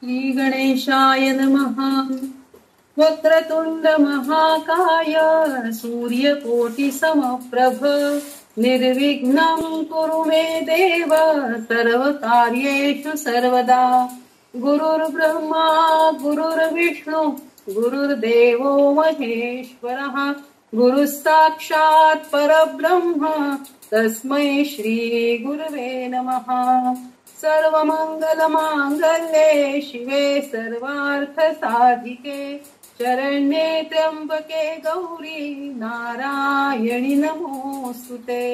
श्री गणेशाय नमः। वक्रतुंड महाकाय सूर्यकोटि समप्रभ निर्विघ्नं कुरु मे देव सर्वकार्येषु सर्वदा। गुरुर्ब्रह्मा गुरुर्विष्णु गुरुर्देवो महेश्वरः गुरुः साक्षात् परब्रह्म तस्मै श्री गुरवे नमः। सर्वमंगलमांगल्ये शिवे सर्वार्थसाधिके शरण्ये त्र्यंबके गौरी नारायणि नमोस्तुते।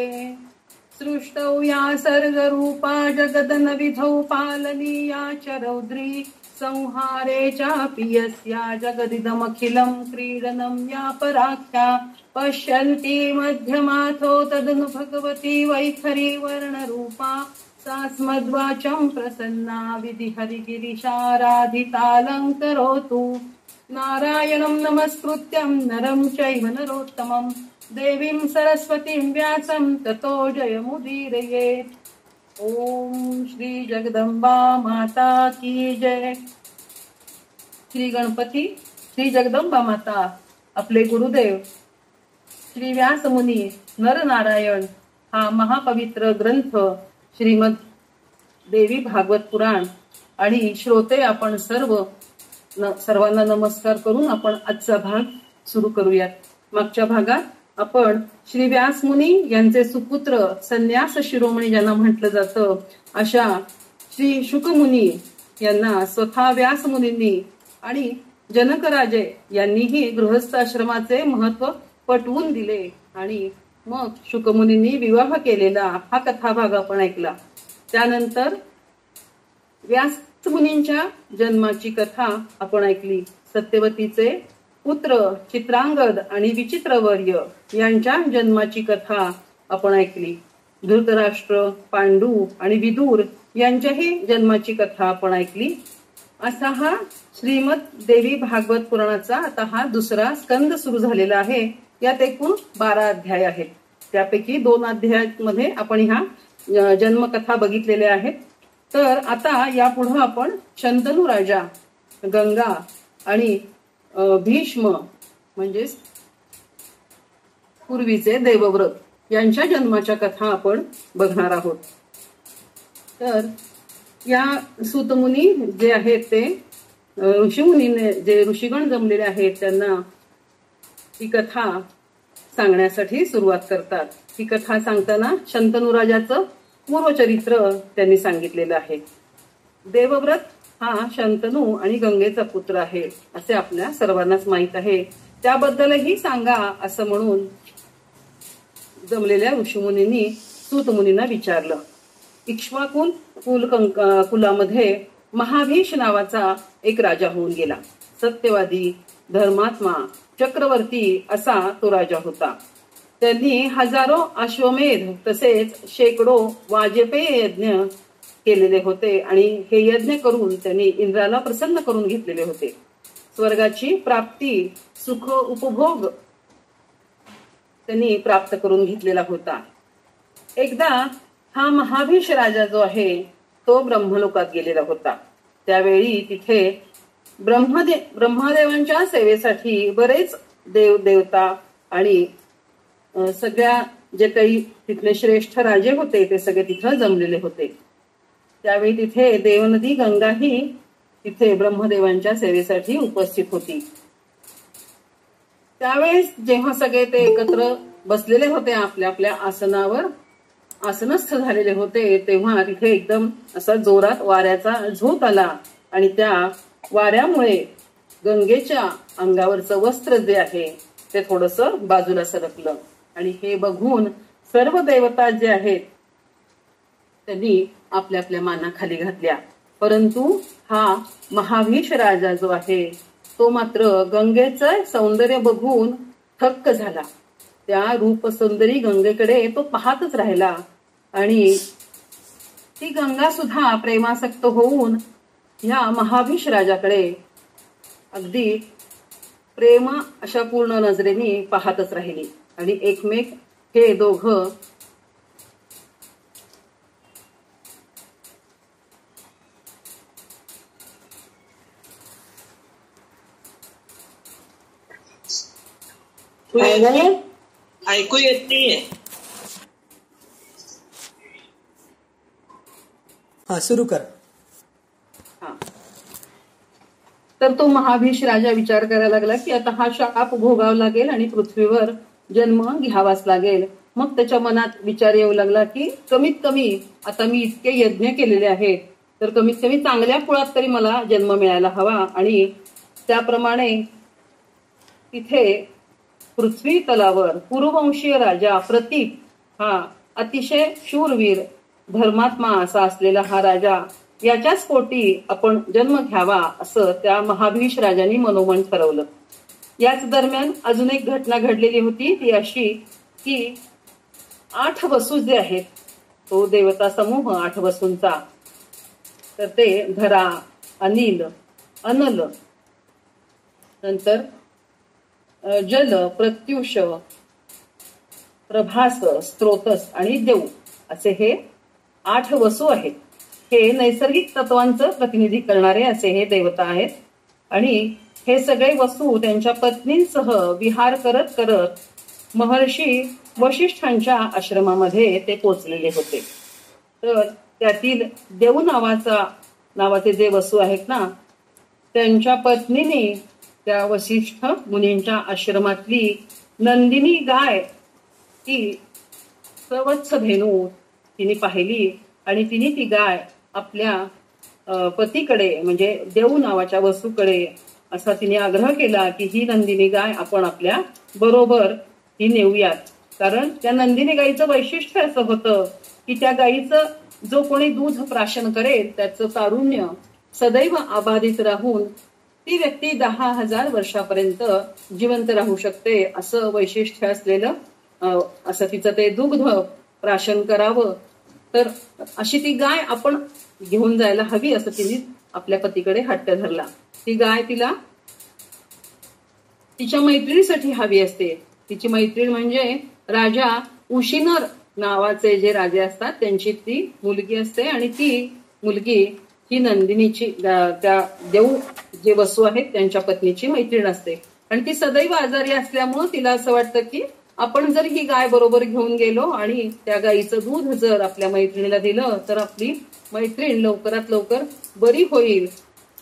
सृष्टौ या सर्गरूपा जगदनविधौ पालनीया च रौद्री संहारे चापि यस्या जगदिदमखिलं क्रीडनं या पराख्या पश्यन्ति मध्यमाथो तदनु भगवती वैखरी वर्णरूपा सा स्मद्वाचं प्रसन्ना विधिहरिगिरिशाराधितालङ्करोतु। नारायणं नमस्कृत्यं नरं चैव नरोत्तमं देवीं सरस्वतीं व्यासं ततो जयमुदीरयेत्। ओम श्री जगदंबा माता की जय। श्री गणपती श्री जगदंबा माता आपले गुरुदेव श्री व्यास मुनी नरनारायण हा महापवित्र ग्रंथ श्रीमद देवी भागवत पुराण आणि श्रोते आपण सर्वांना नमस्कार करून आपण आजचा भाग सुरू करूयात। मागच्या भागात आपण श्री व्यास मुनी यांचे सुपुत्र संन्यास शिरोमणी ज्यांना म्हटलं जातं अशा श्री शुकमुनी यांना स्वतः व्यास मुनींनी आणि जनकराजे यांनीही गृहस्थ आश्रमाचे महत्व पटवून दिले आणि मग शुकमुनींनी विवाह केलेला हा कथाभाग आपण ऐकला। त्यानंतर व्यास मुनींच्या जन्माची कथा आपण ऐकली। सत्यवतीचे पुत्र चित्रांगद आणि विचित्रवर्य यांच्या जन्माची कथा आपण ऐकली। धृतराष्ट्र पांडू आणि विदुर यांच्याही जन्माची कथा आपण ऐकली। असा हा श्रीमद देवी भागवत पुराणाचा आता हा दुसरा स्कंद सुरू झालेला आहे। यात एकूण 12 अध्याय आहेत। त्यापैकी 2 अध्यायामध्ये आपण ह्या जन्मकथा बघितलेल्या आहेत। तर आता यापुढे आपण शंतनू राजा, गंगा आणि भीष्म म्हणजेच पूर्वीचे देवव्रत यांच्या जन्माच्या कथा आपण बघणार आहोत। तर या सूतमुनी जे आहेत ते ऋषीमुनीने जे ऋषीगण जमलेले आहेत त्यांना ही कथा सांगण्यासाठी सुरुवात करतात। ही कथा सांगताना शंतनू राजाचं पूर्वचरित्र त्यांनी सांगितलेलं आहे। देवव्रत हा शंतनू आणि गंगेचा पुत्र आहे असे आपल्या सर्वांनाच माहित आहे। त्याबद्दलही सांगा असं म्हणून जमलेल्या ऋषीमुनींनी सूतमुनींना विचारलं। इक्ष्वाकू कुलामध्ये महाभीष नावाचा एक राजा होऊन गेला। सत्यवादी धर्मात्मा चक्रवर्ती असा तो राजा होता। त्यांनी हजारो अश्वमेध तसेच शेकडो वाजपेय यज्ञ केलेले होते आणि हे यज्ञ करून त्यांनी इंद्राला प्रसन्न करून घेतलेले होते। स्वर्गाची प्राप्ती सुख उपभोग त्यांनी प्राप्त करून घेतलेला होता। एकदा हा महाभीष राजा जो आहे तो ब्रह्मलोकात गेलेला होता। त्यावेळी तिथे ब्रह्मदेवांच्या सेवेसाठी बरेच देवदेवता आणि सगळ्या जे काही तिथले श्रेष्ठ राजे होते ते सगळे तिथं जमलेले होते। त्यावेळी तिथे देवनदी गंगाही तिथे ब्रह्मदेवांच्या सेवेसाठी उपस्थित होती। त्यावेळेस जेव्हा सगळे ते एकत्र बसलेले होते आपल्या आपल्या आसनावर आसनस्थ झालेले होते तेव्हा तिथे एकदम असा जोरात वाऱ्याचा झोत आला आणि त्या वाऱ्यामुळे गंगेच्या अंगावरचं वस्त्र जे आहे ते थोडंसं बाजूला सरकलं आणि हे बघून सर्व देवता जे आहेत त्यांनी आपल्या आपल्या माना खाली घातल्या। परंतु हा महाभीष राजा जो आहे तो मात्र गंगेचं सौंदर्य बघून थक्क झाला। त्या रूप सुंदरी गंगेकडे तो पाहतच राहिला आणि ती गंगा सुद्धा प्रेमासक्त होऊन ह्या महाभीष राजाकडे अगदी प्रेम अशा पूर्ण नजरेने पाहतच राहिली आणि एकमेक हे दोघं ऐकू येत नाहीये. हा, सुरू कर. तर तो महाभीष राजा विचार करायला लागला की आता हा शाप भोगावा लागेल आणि पृथ्वीवर जन्म घ्यावाच लागेल. मग त्याच्या मनात विचार येऊ लागला की कमीत कमी आता मी इतके यज्ञ केलेले आहेत तर कमीत कमी चांगल्या कुळात तरी मला जन्म मिळायला हवा. आणि त्याप्रमाणे तिथे पृथ्वी तलावर पूर्ववंशीय राजा प्रतीप हा अतिशय शूरवीर धर्मात्मा असा असलेला हा राजा, याच्याच पोटी आपण जन्म घ्यावा असं त्या महाभीष राजांनी मनोमन ठरवलं. याच दरम्यान अजून एक घटना घडलेली होती, ती अशी की 8 वसू जे आहेत, तो देवता समूह 8 वसूंचा, तर ते धरा, अनिल, अनल, नंतर जल, प्रत्युष, प्रभास, स्त्रोतस आणि देव असे हे 8 वसू आहेत. हे नैसर्गिक तत्वांचं प्रतिनिधी करणारे असे हे देवता आहेत. आणि हे सगळे वसू त्यांच्या पत्नींसह विहार करत करत महर्षी वशिष्ठांच्या आश्रमामध्ये ते पोचलेले होते. तर त्यातील देव नावाचे जे वसू आहेत ना, त्यांच्या पत्नीने त्या वशिष्ठ मुनींच्या आश्रमातली नंदिनी गाय ती सवत्स धेनू तिने पाहिली आणि तिने ती गाय आपल्या पतीकडे म्हणजे देव नावाच्या वसूकडे असा तिने आग्रह केला की ही नंदिनी गाय आपण आपल्या बरोबर ही नेऊयात. कारण त्या नंदिनी गायीचं वैशिष्ट्य असं होतं की त्या गायीचं जो कोणी दूध प्राशन करेल त्याचं तारुण्य सदैव अबाधित राहून ती व्यक्ती 10,000 वर्षापर्यंत जिवंत राहू शकते असं वैशिष्ट्य असलेलं असं तिचं ते दुग्ध प्राशन करावं. तर अशी ती गाय आपण घेऊन जायला हवी असं तिने आपल्या पतीकडे हट्ट धरला. ती गाय तिला तिच्या मैत्रिणीसाठी हवी असते. तिची मैत्रीण म्हणजे राजा उशिनर नावाचे जे राजे असतात त्यांची ती मुलगी असते आणि ती मुलगी ही नंदिनीची त्या देव जे वसू आहेत त्यांच्या पत्नीची मैत्रीण असते. आणि ती सदैव आजारी असल्यामुळं तिला असं वाटतं की आपण जर ही गाय बरोबर घेऊन गेलो आणि त्या गायीचं दूध जर आपल्या मैत्रिणीला दिलं तर आपली मैत्रीण लवकरात लवकर बरी होईल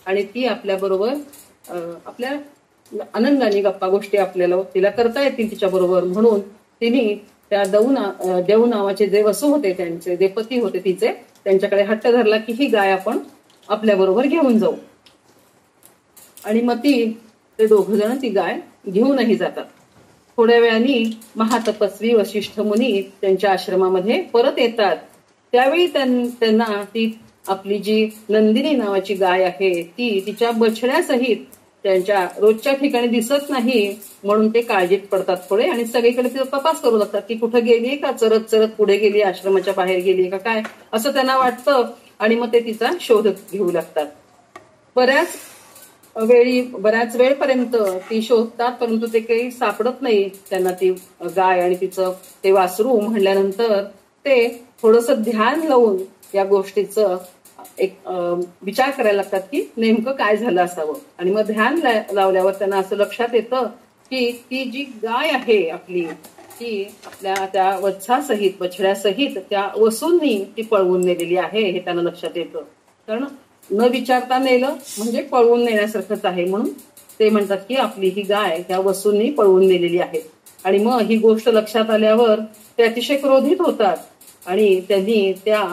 आणि ती आपल्या बरोबर आपल्या आनंदाने गप्पा गोष्टी आपल्याला तिला करता येतील तिच्या बरोबर. म्हणून तिने त्या देव नावाचे जे वसू होते त्यांचे जे पती होते तिचे त्यांच्याकडे हट्ट धरला की ही गाय आपण आपल्या बरोबर घेऊन जाऊ. आणि मग ते दोघं जण ती गाय घेऊनही जातात. थोड्या वेळाने महातपस्वी वशिष्ठ मुनी त्यांच्या आश्रमामध्ये परत येतात. त्यावेळी त्यांना ती आपली जी नंदिनी नावाची गाय आहे ती तिच्या बछड्यासहित त्यांच्या रोजच्या ठिकाणी दिसत नाही म्हणून ते काळजीत पडतात थोडे आणि सगळीकडे तिचा तपास करू लागतात की कुठं गेली का, चरत चरत पुढे गेली, आश्रमाच्या बाहेर गेली का काय असं त्यांना वाटतं. आणि मग ते तिचा शोध घेऊ लागतात. बऱ्याच वेळपर्यंत ती शोधतात परंतु ते काही सापडत नाही त्यांना ती गाय आणि तिचं ते वासरू. म्हणल्यानंतर ते थोडंसं ध्यान लावून या गोष्टीचं एक विचार करायला लागतात की नेमकं काय झालं असावं. आणि मग ध्यान लावल्यावर त्यांना असं लक्षात येतं की ती जी गाय आहे आपली ती आपल्या त्या वत्सासहित बछड्यासहित त्या वसूंनी ती पळवून नेलेली आहे हे त्यांना लक्षात येतं. कारण न विचारता नेलं म्हणजे पळवून नेण्यासारखंच आहे म्हणून ते म्हणतात की आपली ही गाय त्या वसूंनी पळवून नेलेली आहे. आणि मग ही गोष्ट लक्षात आल्यावर ते अतिशय क्रोधित होतात आणि त्यांनी त्या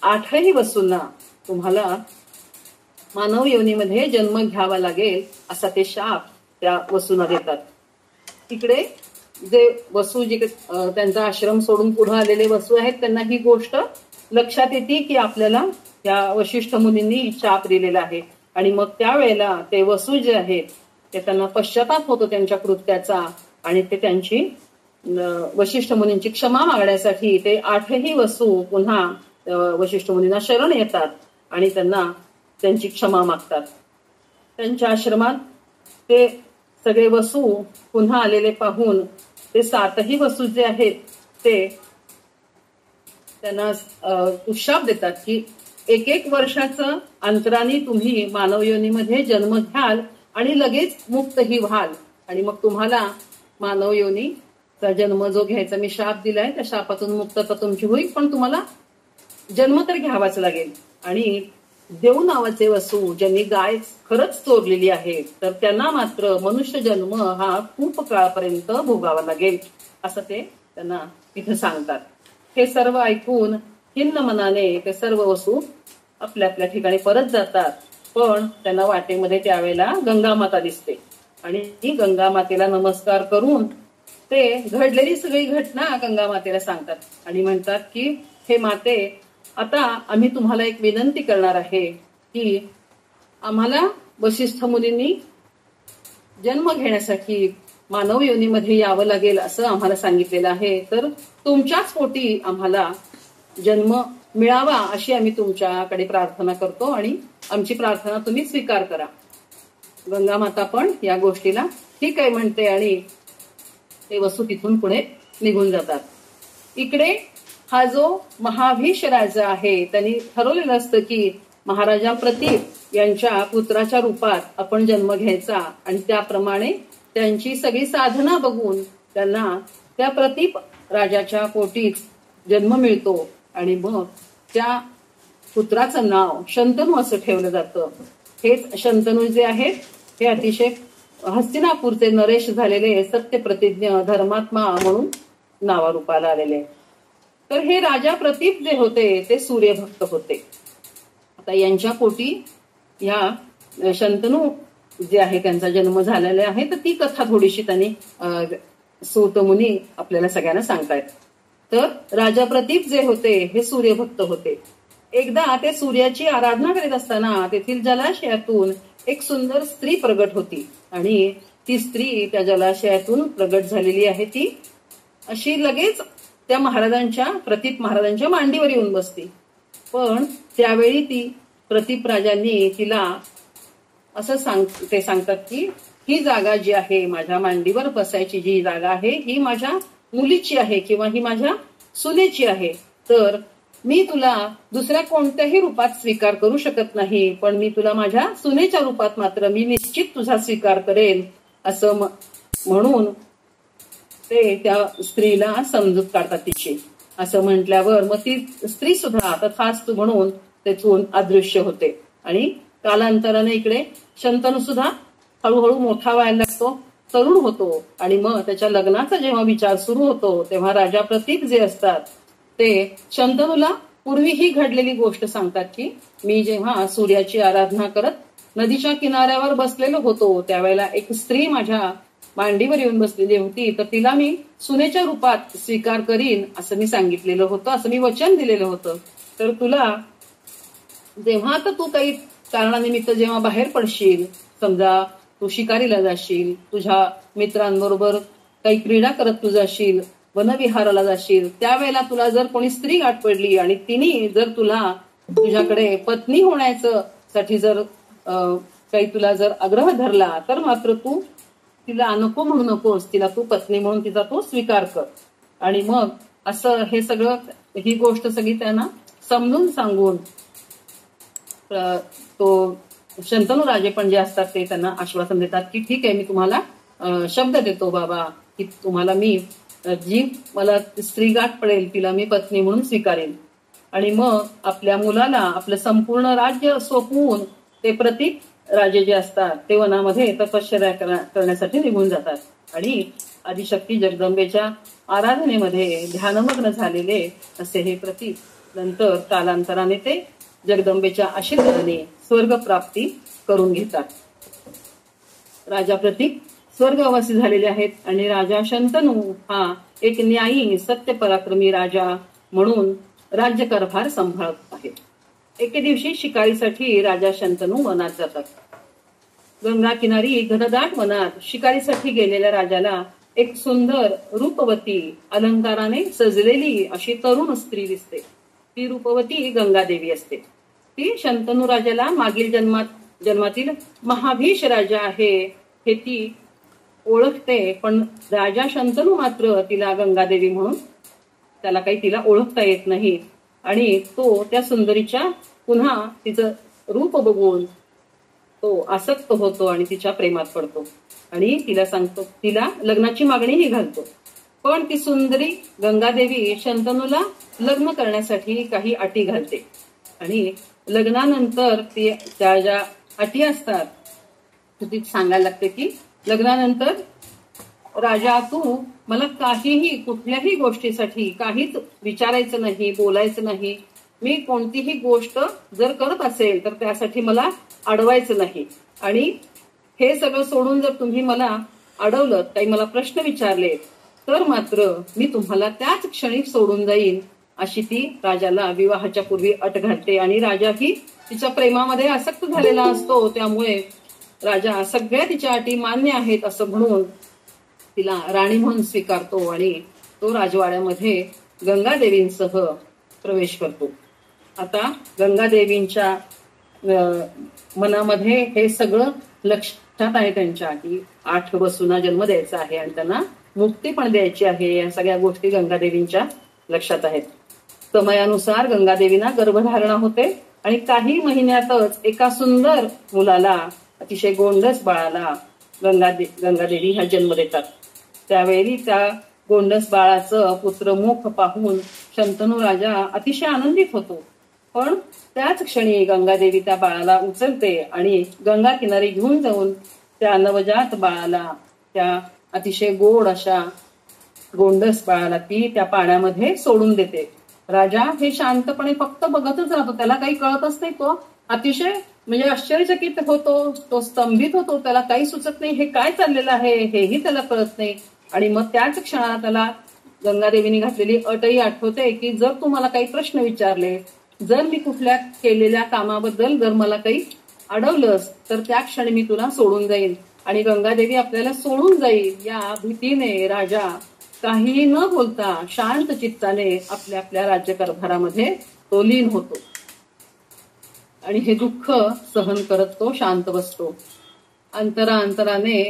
8ही वसूंना तुम्हाला मानव योनीमध्ये जन्म घ्यावा लागेल असा ते शाप त्या वसूंना देतात. तिकडे जे वसू जे त्यांचा आश्रम सोडून पुढे आलेले वसू आहेत त्यांना ही गोष्ट लक्षात येते की आपल्याला त्या वशिष्ठ मुनींनी शाप दिलेला आहे. आणि मग त्यावेळेला ते वसू जे आहेत ते त्यांना पश्चाताप होतो त्यांच्या कृत्याचा आणि ते त्यांची वशिष्ठ मुनींची क्षमा मागण्यासाठी ते 8ही वसू पुन्हा वशिष्ठ मुनींना शरण येतात आणि त्यांना त्यांची क्षमा मागतात. त्यांच्या आश्रमात ते सगळे वसू पुन्हा आलेले पाहून ते 7ही वसू जे आहेत ते त्यांना उत्शाप देतात की 1 वर्षाचं अंतराने तुम्ही मानव योनीमध्ये जन्म घ्याल आणि लगेच मुक्तही व्हाल आणि मग तुम्हाला मानव योनीचा जन्म जो घ्यायचा मी शाप दिलाय त्या शापातून मुक्तता तुमची होईल, पण तुम्हाला जन्म तर घ्यावाच लागेल. आणि देव नावाचे वसू ज्यांनी गाय खरंच चोरलेली आहे तर त्यांना मात्र मनुष्य जन्म हा खूप काळापर्यंत भोगावा लागेल असं ते त्यांना तिथे सांगतात. हे सर्व ऐकून खिन्न मनाने ते सर्व वसू आपल्या आपल्या ठिकाणी परत जातात. पण त्यांना वाटेमध्ये त्यावेळेला गंगामाता दिसते आणि ती गंगामातेला नमस्कार करून ते घडलेली सगळी घटना गंगामातेला सांगतात आणि म्हणतात की हे माते, आता आम्ही तुम्हाला एक विनंती करणार आहे की आम्हाला वसिष्ठ मुनींनी जन्म घेण्यासाठी मानव योनीमध्ये यावं लागेल असं आम्हाला सांगितलेलं आहे, तर तुमच्याच पोटी आम्हाला जन्म मिळावा अशी आम्ही तुमच्याकडे प्रार्थना करतो आणि आमची प्रार्थना तुम्ही स्वीकार करा. गंगामाता पण या गोष्टीला ठीक आहे म्हणते आणि ते वसू तिथून पुढे निघून जातात. इकडे हा जो महाभीष राजा आहे त्यांनी ठरवलेलं असतं की महाराजा प्रतीप यांच्या पुत्राच्या रूपात आपण जन्म घ्यायचा आणि त्याप्रमाणे त्यांची सगळी साधना बघून त्यांना त्या प्रतीप राजाच्या पोटीत जन्म मिळतो आणि मग त्या पुत्राचं नाव शंतनू असं ठेवलं जातं. हेच शंतनू जे आहेत हे अतिशय हस्तिनापूरचे नरेश झालेले सत्यप्रतिज्ञ धर्मात्मा म्हणून नावारूपाला आलेले. तर हे राजा प्रतीप जे होते ते सूर्यभक्त होते. आता यांच्या पोटी ह्या शंतनू जे आहे त्यांचा जन्म झालेला आहे, तर ती कथा थोडीशी त्यांनी सूत मुनी आपल्याला सगळ्यांना सांगतायत. तर राजा प्रतीप जे होते हे सूर्यभक्त होते. एकदा ते सूर्याची आराधना करीत असताना तेथील जलाशयातून एक सुंदर स्त्री प्रगट होती आणि ती स्त्री त्या जलाशयातून प्रगट झालेली आहे ती अशी लगेच त्या प्रतीप महाराजांच्या मांडीवर येऊन बसती. पण त्यावेळी ती प्रतीप राजांनी तिला असं सांगतात की ही जागा जी आहे माझ्या मांडीवर बसायची जी जागा आहे ही माझ्या मुलीची आहे किंवा ही माझ्या सुनेची आहे, तर मी तुला दुसऱ्या कोणत्याही रूपात स्वीकार करू शकत नाही, पण मी तुला माझ्या सुनेच्या रूपात मात्र मी निश्चित तुझा स्वीकार करेन असं म्हणून ते त्या स्त्रीला समजूत काढतात तिची. असं म्हटल्यावर मग ती स्त्री सुद्धा तथास्तु म्हणून तेथून अदृश्य होते आणि कालांतराने इकडे शंतनू सुद्धा हळूहळू मोठा व्हायला लागतो, तरुण होतो आणि मग त्याच्या लग्नाचा जेव्हा विचार सुरू होतो तेव्हा राजा प्रतीप जे असतात ते शंतनूला पूर्वी ही घडलेली गोष्ट सांगतात की मी जेव्हा सूर्याची आराधना करत नदीच्या किनाऱ्यावर बसलेलो होतो त्यावेळेला एक स्त्री माझ्या मांडीवर येऊन बसलेली होती, तर तिला मी सुनेच्या रूपात स्वीकार करीन असं मी सांगितलेलं होतं, असं मी वचन दिलेलं होतं. तर तुला जेव्हा आता तू काही कारणानिमित्त जेव्हा बाहेर पडशील, समजा तू शिकारीला जाशील, तुझ्या मित्रांबरोबर काही क्रीडा करत तू जाशील, वनविहाराला जाशील, त्यावेळेला तुला जर कोणी स्त्री गाठ पडली आणि तिने जर तुला तुझ्याकडे पत्नी होण्याचं साठी जर काही तुला जर आग्रह धरला तर मात्र तू तिला नको म्हणू नकोस, तिला तू पत्नी म्हणून तिचा तू स्वीकार कर. आणि मग असं हे सगळं ही गोष्ट सगळी त्यांना समजून सांगून तो शंतनू राजे पण जे असतात ते त्यांना आश्वासन देतात की ठीक आहे, मी तुम्हाला शब्द देतो बाबा की तुम्हाला मी जी मला स्त्री गाठ पडेल तिला मी पत्नी म्हणून स्वीकारेन. आणि मग आपल्या मुलाला आपलं संपूर्ण राज्य सोपवून ते प्रतीप राजे जे असतात ते वनामध्ये तपश्चर्या करण्यासाठी निघून जातात आणि आदिशक्ती जगदंबेच्या आराधनेमध्ये ध्यानमग्न झालेले असे हे प्रतीप नंतर कालांतराने ते जगदंबेच्या आशीर्वादाने स्वर्ग प्राप्ती करून घेतात. राजा प्रतीप स्वर्गवासी झालेले आहेत आणि राजा शंतनू हा एक न्यायी सत्य पराक्रमी राजा म्हणून राज्यकारभार सांभाळत आहे. एके दिवशी शिकारीसाठी राजा शंतनू वनात जातात. गंगा किनारी घनदाट वनात शिकारीसाठी गेलेल्या राजाला एक सुंदर रूपवती अलंकाराने सजलेली अशी तरुण स्त्री दिसते. ती रूपवती गंगादेवी असते. ती शंतनू राजाला मागील जन्मातील महाभीष राजा आहे हे ती ओळखते, पण राजा शंतनू मात्र तिला गंगादेवी म्हणून त्याला काही तिला ओळखता येत नाही आणि तो त्या सुंदरीच्या पुन्हा तिचं रूप बघून तो आसक्त होतो आणि तिच्या प्रेमात पडतो आणि तिला सांगतो, तिला लग्नाची मागणीही घालतो. पण ती सुंदरी गंगादेवी शंतनूला लग्न करण्यासाठी काही अटी घालते आणि लग्नानंतर त्या ज्या अटी असतात ती सांगायला लागते की लग्नानंतर राजा तू मला काहीही कुठल्याही गोष्टीसाठी काहीच विचारायचं नाही, बोलायचं नाही. मी कोणतीही गोष्ट जर करत असेल तर त्यासाठी मला अडवायचं नाही आणि हे सगळं सोडून जर तुम्ही मला अडवलं, काही मला प्रश्न विचारले तर मात्र मी तुम्हाला त्याच क्षणी सोडून जाईन, अशी ती राजाला विवाहाच्या पूर्वी अट घालते. आणि राजाही तिच्या प्रेमामध्ये आसक्त झालेला असतो, त्यामुळे राजा सगळ्या तिच्या अटी मान्य आहेत असं म्हणून तिला राणी म्हणून स्वीकारतो आणि तो राजवाड्यामध्ये गंगादेवींसह प्रवेश करतो. आता गंगादेवींच्या मनामध्ये हे सगळं लक्षात आहे त्यांच्या की 8 वसूंना जन्म द्यायचा आहे आणि त्यांना मुक्ती पण द्यायची आहे. या सगळ्या गोष्टी गंगादेवींच्या लक्षात आहेत. समयानुसार गंगादेवींना गर्भधारणा होते आणि काही महिन्यातच एका सुंदर मुलाला, अतिशय गोंडस बाळाला गंगादेवी हा जन्म देतात. त्यावेळी त्या गोंडस बाळाचं पुत्रमुख पाहून शंतनू राजा अतिशय आनंदित होतो. पण त्याच क्षणी गंगादेवी त्या बाळाला उचलते आणि गंगा किनारी घेऊन जाऊन त्या नवजात बाळाला, त्या अतिशय गोड अशा गोंडस बाळाला ती त्या पाण्यामध्ये सोडून देते. राजा हे शांतपणे फक्त बघतच राहतो, त्याला काही कळतच नाही. तो अतिशय म्हणजे आश्चर्यचकित होतो, तो स्तंभित होतो, त्याला काही सुचत नाही, हे काय चाललेलं आहे हेही त्याला कळत नाही. आणि मग त्याच क्षणाला त्याला गंगादेवीने घातलेली अटही आठवते की जर तू मला काही प्रश्न विचारले, जर मी कुठल्या केलेल्या कामाबद्दल जर मला काही अडवलंस तर त्या क्षणी मी तुला सोडून जाईल. आणि गंगादेवी आपल्याला सोडून जाईल या भीतीने राजा काहीही न बोलता शांत चित्ताने आपल्या आपल्या राज्यकारभारामध्ये तो लीन होतो आणि हे दुःख सहन करत तो शांत बसतो. अंतराने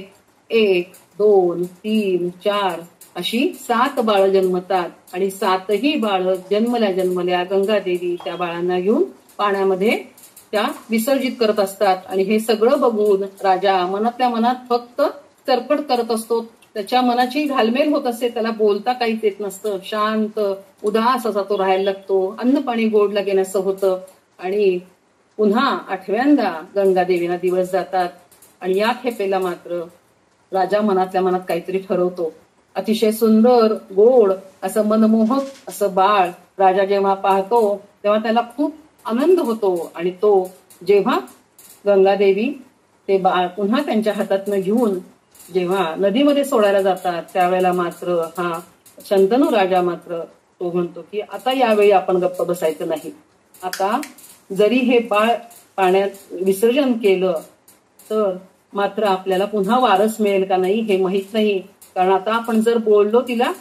1, 2, 3, 4 अशी 7 बाळ जन्मतात आणि 7ही बाळ जन्मल्या गंगादेवी त्या बाळांना घेऊन पाण्यामध्ये त्या विसर्जित करत असतात. आणि हे सगळं बघून राजा मनातल्या मनात फक्त तरफड करत असतो. त्याच्या मनाची घालमेल होत असते, त्याला बोलता काहीच येत नसतं, शांत उदास असा तो राहायला लागतो, अन्न पाणी गोड लागेनासं होतं. आणि पुन्हा 8व्यांदा गंगादेवीला दिवस जातात आणि या खेपेला मात्र राजा मनातल्या मनात काहीतरी ठरवतो. अतिशय सुंदर गोड असं मनमोहक असं बाळ राजा जेव्हा पाहतो तेव्हा त्याला खूप आनंद होतो. आणि तो जेव्हा गंगादेवी ते बाळ पुन्हा त्यांच्या हातातनं घेऊन जेव्हा नदीमध्ये सोडायला जातात त्यावेळेला मात्र हा शंतनू राजा मात्र तो म्हणतो की आता यावेळी आपण गप्प बसायचं नाही. आता जरी हे बाळ पाण्यात विसर्जन केलं तर मात्र आपल्याला पुन्हा वारस मिळेल का नाही हे माहित नाही. कारण आता आपण जर बोललो तिला,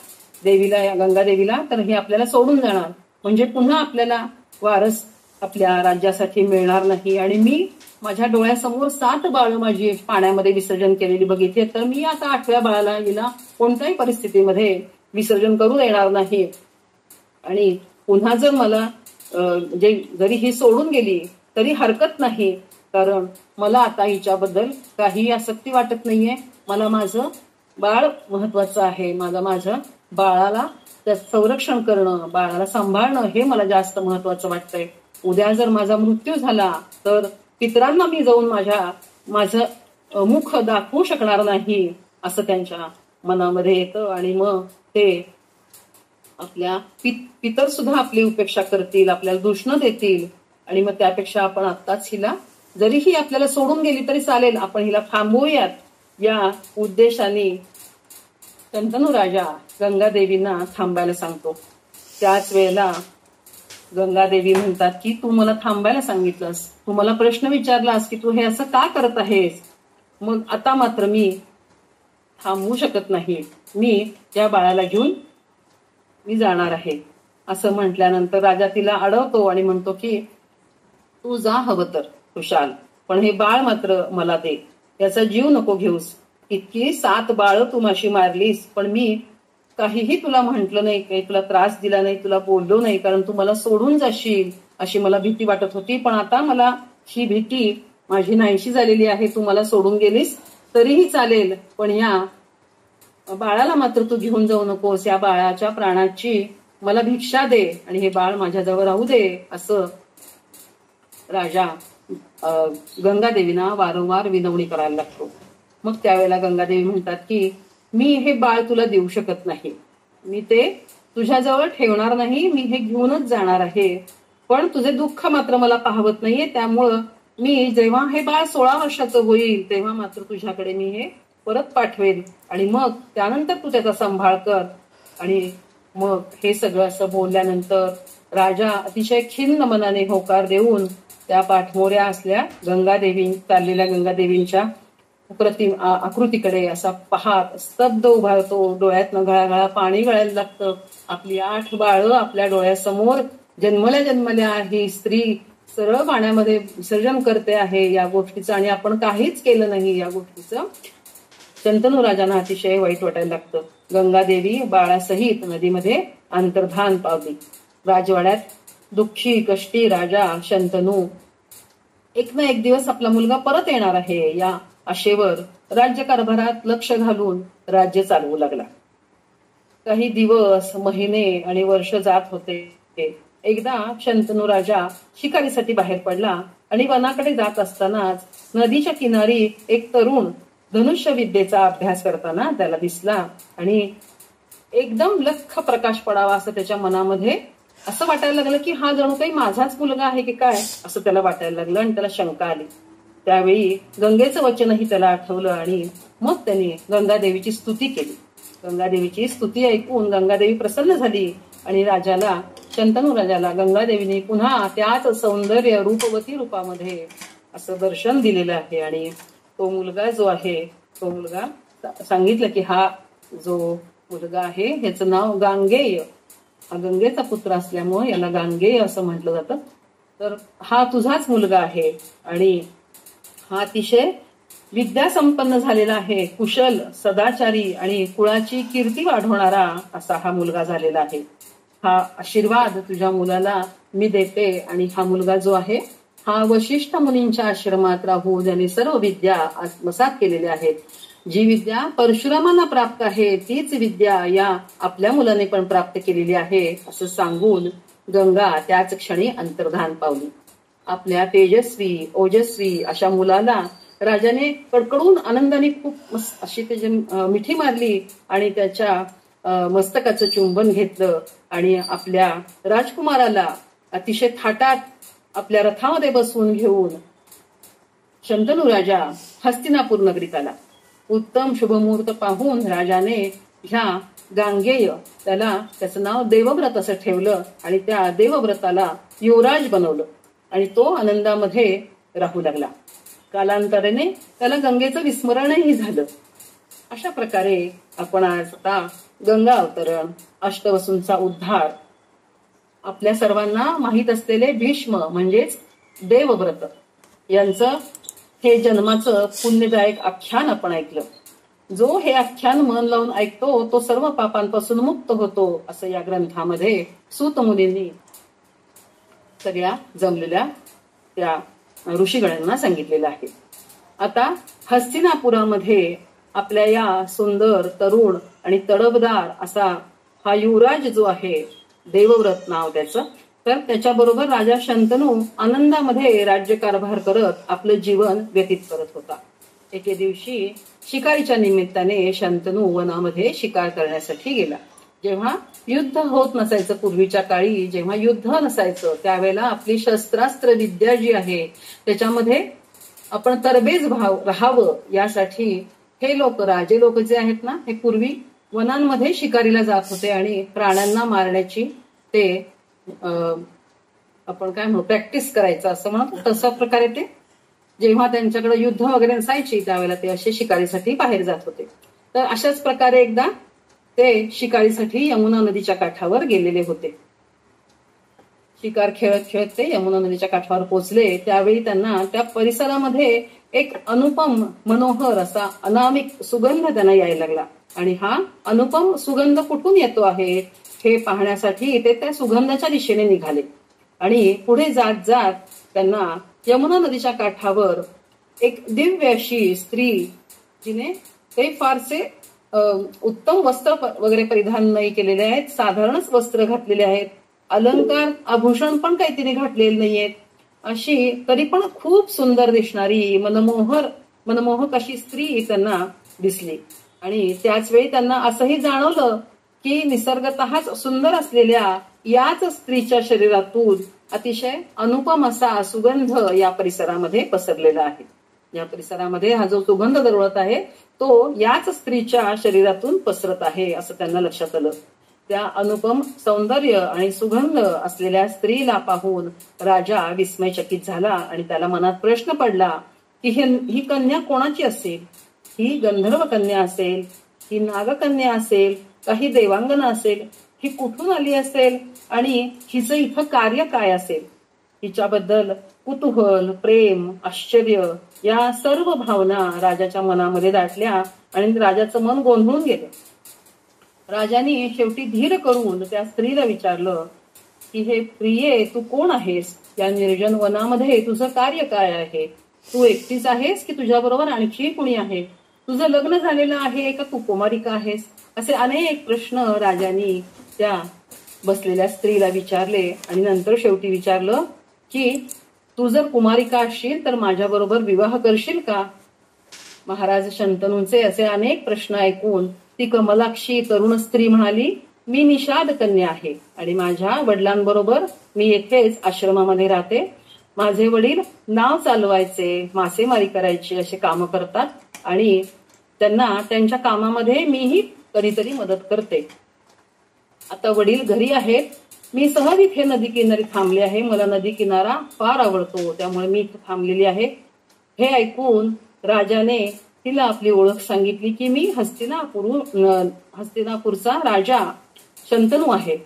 देवीला, गंगादेवीला, तर हे आपल्याला सोडून जाणार, म्हणजे पुन्हा आपल्याला वारस आपल्या राज्यासाठी मिळणार नाही. आणि मी माझ्या डोळ्यासमोर 7 बाळ माझी पाण्यामध्ये विसर्जन केलेली बघितली, तर मी आता 8व्या बाळाला हिला कोणत्याही परिस्थितीमध्ये विसर्जन करू देणार नाही. आणि पुन्हा जर मला जरी ही सोडून गेली तरी हरकत नाही, कारण मला आता हिच्याबद्दल काही आसक्ती वाटत नाहीये. मला माझं बाळ महत्वाचं आहे. माझ्या बाळाला संरक्षण करणं, बाळाला सांभाळणं हे मला जास्त महत्वाचं वाटतंय. उद्या जर माझा मृत्यू झाला तर पितरांना मी जाऊन माझं मुख दाखवू शकणार नाही असं त्यांच्या मनामध्ये येतं. आणि मग ते आपल्या पितर सुद्धा आपली उपेक्षा करतील, आपल्याला दूषणं देतील. आणि मग त्यापेक्षा आपण आत्ताच हिला, जरी ही आपल्याला सोडून गेली तरी चालेल, आपण हिला थांबवूयात या उद्देशाने शंतनू राजा गंगादेवींना थांबायला सांगतो. त्याच वेळेला गंगादेवी म्हणतात की तू मला थांबायला सांगितलंस, तू मला प्रश्न विचारलास की तू हे असं का करत आहेस, मग आता मात्र मी थांबवू शकत नाही, मी त्या बाळाला घेऊन मी जाणार आहे. असं म्हटल्यानंतर राजा तिला अडवतो आणि म्हणतो की तू जा हवं तर खुशाल, पण हे बाळ मात्र मला दे, याचा जीव नको घेऊस. इतकी 7 बाळ तू माशी मारलीस, पण मी काहीही तुला म्हटलं नाही, काही तुला त्रास दिला नाही, तुला बोललो नाही, कारण तू मला सोडून जाशील अशी मला भीती वाटत होती. पण आता मला ही भीती माझी नाहीशी झालेली आहे, तू मला सोडून गेलीस तरीही चालेल, पण या बाळाला मात्र तू घेऊन जाऊ नकोस. या बाळाच्या प्राणाची मला भिक्षा दे आणि हे बाळ माझ्याजवळ राहू दे, असं राजा गंगादेवीना वारंवार विनवणी करायला लागतो. मग त्यावेळेला गंगादेवी म्हणतात की मी हे बाळ तुला देऊ शकत नाही, मी ते तुझ्याजवळ ठेवणार नाही, मी हे घेऊनच जाणार आहे. पण तुझे दुःख मात्र मला पाहवत नाहीये, त्यामुळं मी जेव्हा हे बाळ 16 वर्षाचं होईल तेव्हा मात्र तुझ्याकडे मी हे परत पाठवेल आणि मग त्यानंतर तू त्याचा सांभाळ कर. आणि मग हे सगळं असं बोलल्यानंतर राजा अतिशय खिन्न मनाने होकार देऊन त्या पाठमोऱ्या असल्या गंगादेवी चाललेल्या गंगादेवींच्या आकृतीकडे असा पाहत स्तब्ध उभारतो. डोळ्यातनं घळाघळा पाणी गळायला लागतं. आपली 8 बाळं आपल्या डोळ्यासमोर जन्मल्या ही स्त्री सरळ पाण्यामध्ये विसर्जन करते आहे या गोष्टीचं, आणि आपण काहीच केलं नाही या गोष्टीचं. शंतनू राजांना अतिशय वाईट वाटायला लागतं. गंगादेवी बाळासहित नदीमध्ये अंतर्धान पावली. राजवाड्यात दुःखी कष्टी राजा शंतनू एक ना एक दिवस आपला मुलगा परत येणार आहे या आशेवर राज्यकारभारात लक्ष घालून राज्य चालवू लागला. काही दिवस, महिने आणि वर्ष जात होते. एकदा शंतनू राजा शिकारीसाठी बाहेर पडला आणि वनाकडे जात असतानाच नदीच्या किनारी एक तरुण धनुष्य विद्येचा अभ्यास करताना त्याला दिसला आणि एकदम लख्ख प्रकाश पडावा असं त्याच्या मनामध्ये असं वाटायला लागलं की हा जणू काही माझाच मुलगा आहे की काय, असं त्याला वाटायला लागलं आणि त्याला शंका आली. त्यावेळी गंगेचं वचनही त्याला आठवलं आणि मग त्याने गंगादेवीची स्तुती केली. गंगादेवीची स्तुती ऐकून गंगादेवी प्रसन्न झाली आणि शंतनू राजाला गंगादेवीने पुन्हा त्याच सौंदर्य रूपवती रूपामध्ये असं दर्शन दिलेलं आहे. आणि तो मुलगा जो आहे, तो मुलगा सांगितलं की हा जो मुलगा आहे ह्याचं नाव गांगेय, हा गंगेचा पुत्र असल्यामुळे याला गांगेय असं म्हटलं जातं. तर हा तुझाच मुलगा आहे आणि हा अतिशय विद्यासंपन्न झालेला आहे, कुशल, सदाचारी आणि कुळाची कीर्ती वाढवणारा असा हा मुलगा झालेला आहे. हा आशीर्वाद तुझ्या मुलाला मी देते. आणि हा मुलगा जो आहे हा वशिष्ठ मुनींच्या आश्रमात राहून ज्याने सर्व विद्या आत्मसात केलेल्या आहेत. जी विद्या परशुरामांना प्राप्त आहे तीच विद्या या आपल्या मुलाने पण प्राप्त केलेली आहे असं सांगून गंगा त्याच क्षणी अंतर्धान पावली. आपल्या तेजस्वी ओजस्वी अशा मुलाला राजाने कडकडून आनंदाने खूप अशी त्याची मिठी मारली आणि त्याच्या मस्तकाचं चुंबन घेतलं आणि आपल्या राजकुमाराला अतिशय थाटात आपल्या रथामध्ये बसवून घेऊन शंतनू राजा हस्तिनापूर नगरीत आला. उत्तम शुभमुहूर्त पाहून राजाने ह्या गांगेय त्याचं नाव देवव्रत असं ठेवलं आणि त्या देवव्रताला युवराज बनवलं आणि तो आनंदामध्ये राहू लागला. कालांतराने त्याला गंगेचं विस्मरणही झालं. अशा प्रकारे आपण आज आता गंगा अवतरण, अष्टवसूंचा उद्धार, आपल्या सर्वांना माहीत असलेले भीष्म म्हणजेच देवव्रत यांचं हे जन्माचं पुण्यदायक आख्यान आपण ऐकलं. जो हे आख्यान मन लावून ऐकतो तो सर्व पापांपासून मुक्त होतो असं या ग्रंथामध्ये सूत मुनींनी सगळ्या जमलेल्या त्या ऋषीगणांना सांगितलेलं आहे. आता हस्तिनापुरामध्ये आपल्या या सुंदर, तरुण आणि तडफदार असा हा युवराज जो आहे, देवव्रत नाव त्याचं, तर त्याच्याबरोबर राजा शंतनू आनंदामध्ये राज्यकारभार करत आपलं जीवन व्यतीत करत होता. एके दिवशी शिकारीच्या निमित्ताने शंतनू वनामध्ये शिकार करण्यासाठी गेला. जेव्हा युद्ध होत नसायचं, पूर्वीच्या काळी जेव्हा युद्ध नसायचं त्यावेळेला आपली शस्त्रास्त्र विद्या जी आहे त्याच्यामध्ये आपण तरबेज राहावं यासाठी हे लोक, राजे लोक जे आहेत ना, हे पूर्वी वनांमध्ये शिकारीला जात होते आणि प्राण्यांना मारण्याची ते आपण काय म्हणू प्रॅक्टिस करायचं असं म्हणत. तशा प्रकारे ते जेव्हा त्यांच्याकडे युद्ध वगैरे नसायची त्यावेळेला ते असे शिकारीसाठी बाहेर जात होते. तर अशाच प्रकारे एकदा ते शिकारीसाठी यमुना नदीच्या काठावर गेलेले होते. शिकार खेळत खेळत ते यमुना नदीच्या काठावर पोहोचले. त्यावेळी त्यांना त्या परिसरामध्ये एक अनुपम मनोहर असा अनामिक सुगंध त्यांना यायला लागला आणि हा अनुपम सुगंध कुठून येतो आहे हे पाहण्यासाठी ते त्या सुगंधाच्या दिशेने निघाले. आणि पुढे जात जात त्यांना यमुना नदीच्या काठावर एक दिव्य अशी स्त्री, जिने ते फारसे उत्तम वस्त्र वगैरे परिधान नाही केलेले आहेत, साधारणच वस्त्र घातलेले आहेत, अलंकार आभूषण पण काही तिने घातलेले नाहीयेत, अशी तरी पण खूप सुंदर दिसणारी मनमोहक अशी स्त्री त्यांना दिसली. आणि त्याच वेळी त्यांना असंही जाणवलं की निसर्गतःच सुंदर असलेल्या याच स्त्रीच्या शरीरातून अतिशय अनुपम असा सुगंध या परिसरामध्ये पसरलेला आहे. या परिसरामध्ये हा जो सुगंध दरवळत आहे तो याच स्त्रीच्या शरीरातून पसरत आहे असं त्यांना लक्षात आलं. त्या अनुपम सौंदर्य आणि सुगंध असलेल्या स्त्रीला पाहून राजा विस्मयचकित झाला आणि त्याला मनात प्रश्न पडला की ही कन्या कोणाची असेल? ही गंधर्व कन्या असेल, ही नागकन्या असेल, काही देवांगना असेल, ही कुठून आली असेल आणि हिचं इथं कार्य काय असेल? हिच्याबद्दल कुतूहल, प्रेम, आश्चर्य या सर्व भावना राजाच्या मनामध्ये दाटल्या आणि राजाचं मन गोंधळून गेलं. राजाने शेवटी धीर करून त्या स्त्रीला विचारलं की हे प्रिये, तू कोण आहेस? या निर्जन वनामध्ये तुझं कार्य काय आहे? तू एकटीच आहेस की तुझ्या बरोबर आणखी कुणी आहे? तुझं लग्न झालेलं आहे का तू कुमारिका आहेस? असे अनेक प्रश्न राजांनी त्या बसलेल्या स्त्रीला विचारले आणि नंतर शेवटी विचारलं की तू जर कुमारिका असशील तर माझ्या बरोबर विवाह करशील का? महाराज शंतनूंचे असे अनेक प्रश्न ऐकून ती कमलाक्षी तरुण स्त्री म्हणाली, मी निषाद कन्या आहे आणि माझ्या वडिलांबरोबर मी येथेच आश्रमामध्ये राहते. माझे वडील नाव चालवायचे, मासेमारी करायची असे काम करतात आणि त्यांना त्यांच्या कामामध्ये मीही कधीतरी मदत करते. आता वडील घरी आहेत, मी सहज इथे नदी किनारी थांबले आहे. मला नदी किनारा फार आवडतो, त्यामुळे मी इथे थांबलेली आहे. हे ऐकून राजाने तिला आपली ओळख सांगितली की मी हस्तिनापूरचा राजा शंतनू आहे.